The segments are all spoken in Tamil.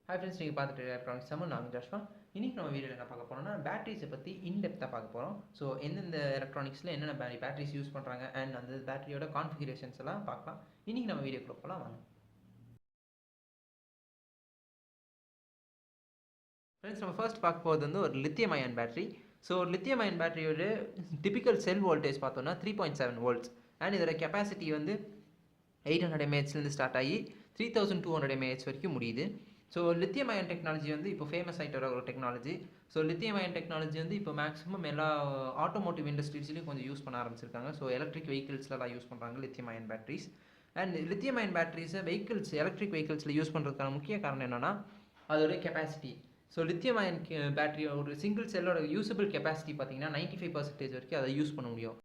ஹாய் ஃப்ரெண்ட்ஸ், நீங்கள் பார்த்துட்டு எலக்ட்ரானிக்ஸ் செம்ம நான் ஜாஷ்வா. இன்றைக்கி நம்ம வீடியோவில் என்ன பார்க்க போகிறோம்னா பேட்டரிஸை பற்றி இன்டெப்த்தாக பார்க்க போகிறோம். ஸோ எந்தெந்த எலக்ட்ரானிக்ஸில் என்னென்ன பேட்டரிஸ் யூஸ் பண்ணுறாங்க அண்ட் அந்த பேட்டரியோட கான்ஃபிகரேஷன்ஸ் எல்லாம் பார்க்கலாம். இன்றைக்கி நம்ம வீடியோக்குள்ள போகலாம் வாங்க. ஃப்ரெண்ட்ஸ், நம்ம ஃபர்ஸ்ட் பார்க்க போகிறது வந்து ஒரு lithium ion battery. So lithium ion பேட்டரியோட டிபிக்கல் செல் வோல்டேஜ் பார்த்தோன்னா 3.7 volts அண்ட் இதோட கெப்பாசிட்டி வந்து 800 mAhலேருந்து ஸ்டார்ட் ஆகி 3200 mAh வரைக்கும் முடியுது. ஸோ லித்தியம் அயன் டெக்னாலஜி வந்து இப்போ ஃபேமஸ் ஆகிட்டு வர ஒரு technology. So lithium iron technology வந்து இப்போ மேக்ஸிமம் எல்லா ஆட்டோமோட்டிவ் இண்டஸ்ட்ரீஸ்லையும் கொஞ்சம் யூஸ் பண்ண ஆரம்பிச்சிருக்காங்க. ஸோ எலக்ட்ரிக் வெஹிக்கிள்ஸ்லாம் யூஸ் பண்ணுறாங்க lithium ion batteries. And lithium ion பேட்டரிஸை எலக்ட்ரிக் வெஹிக்கிள்ஸில் யூஸ் பண்ணுறதுக்கான முக்கிய காரணம் என்னென்னா அதோடைய capacity. So lithium ion battery ஒரு சிங்கிள் செல்லோட யூஸபிள் கெப்பாசிட்டி பார்த்தீங்கன்னா 95% வரைக்கும் அதை யூஸ் பண்ண முடியும்.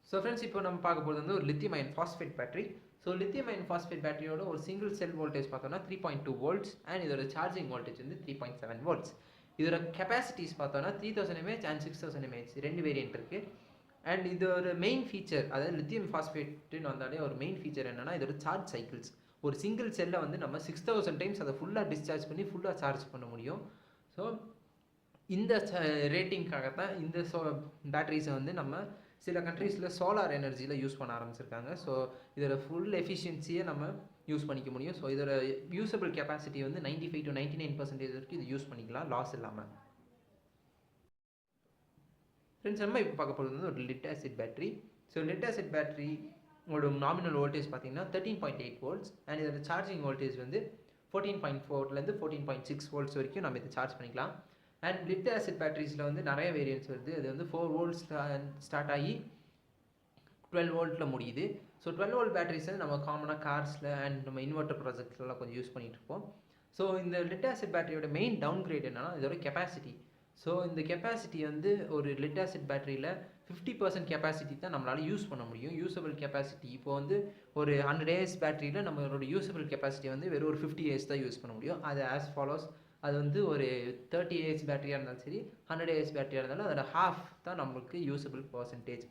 ஸோ ஃப்ரெண்ட்ஸ், இப்போ நம்ம பார்க்க போகிறது வந்து ஒரு lithium ion phosphate battery. So lithium ion phosphate பேட்டரியோட ஒரு சிங்கிள் செல் வோல்டேஜ் பார்த்தோன்னா 3.2 volts அண்ட் இதோட சார்ஜிங் வோல்டேஜ் வந்து 3.7 volts. இதோட கெப்பாசிட்டிஸ் பார்த்தோன்னா 3000 mAh அண்ட் 6000 mAh ரெண்டு வேரியன்ட் இருக்குது. அண்ட் இது ஒரு மெயின் ஃபீச்சர், அதாவது லித்தியம் ஃபாஸ்ஃபேட்டுன்னு வந்தாலே ஒரு மெயின் ஃபீச்சர் என்னென்னா இதோட சார்ஜ் சைக்கிள்ஸ். ஒரு சிங்கிள் செல்லை வந்து நம்ம 6000 times அதை ஃபுல்லாக டிஸ்சார்ஜ் பண்ணி ஃபுல்லாக சார்ஜ் பண்ண முடியும். ஸோ இந்த ரேட்டிங்காகத்தான் இந்த பேட்டரிஸை வந்து நம்ம சில கண்ட்ரீஸில் சோலார் எனர்ஜியில் யூஸ் பண்ண ஆரம்பிச்சிருக்காங்க. ஸோ இதோட ஃபுல் எஃபிஷியன்சியை நம்ம யூஸ் பண்ணிக்க முடியும். ஸோ இதோட யூஸபிள் கெப்பாசிட்டி வந்து 95 to 99% வரைக்கும் இது யூஸ் பண்ணிக்கலாம் லாஸ் இல்லாமல். ஃப்ரெண்ட்ஸ், நம்ம இப்போ பார்க்க போகிறது வந்து ஒரு lead acid battery. So lead acid battery உங்களோட நாமினல் வோல்டேஜ் பார்த்தீங்கன்னா 13.8 volts அண்ட் இதோட சார்ஜிங் வோல்டேஜ் வந்து 14.4லேருந்து 14.6 volts வரைக்கும் நம்ம இதை சார்ஜ் பண்ணிக்கலாம். அண்ட் லிட் ஆசிட் பேட்டரிஸில் வந்து நிறைய வேரியன்ட்ஸ் வருது. அது வந்து 4 volts ஸ்டார்ட் ஆகி 12 voltல முடியுது. ஸோ 12 volt பேட்டரிஸை நம்ம காமனாக கார்ஸில் அண்ட் நம்ம இன்வெர்டர் ப்ராஜெக்ட்ஸ்லாம் கொஞ்சம் யூஸ் பண்ணிகிட்டு இருப்போம். ஸோ இந்த லிட் ஆசிட் பேட்டரியோட மெயின் டவுன் கிரேட் என்னன்னா இதோட கெப்பாசிட்டி. ஸோ இந்த கெப்பாசிட்டி வந்து ஒரு லிட் ஆசிட் பேட்டரியில் 50% கெப்பாசிட்டி தான் நம்மளால் யூஸ் பண்ண முடியும். யூஸபிள் கெப்பாசிட்டி இப்போ வந்து ஒரு 100 AH பேட்டரியில் நம்மளோட யூஸபிள் கெப்பாசிட்டி வந்து வெறும் ஒரு 50 AH தான் யூஸ் பண்ண முடியும். அது ஆஸ் ஃபாலோஸ். அது வந்து ஒரு 30 AH பேட்டரியாக இருந்தாலும் சரி, 100 AH பேட்டரியாக இருந்தாலும் அதோட ஹாஃப் தான் நம்மளுக்கு யூஸபிள் பர்சன்டேஜ்.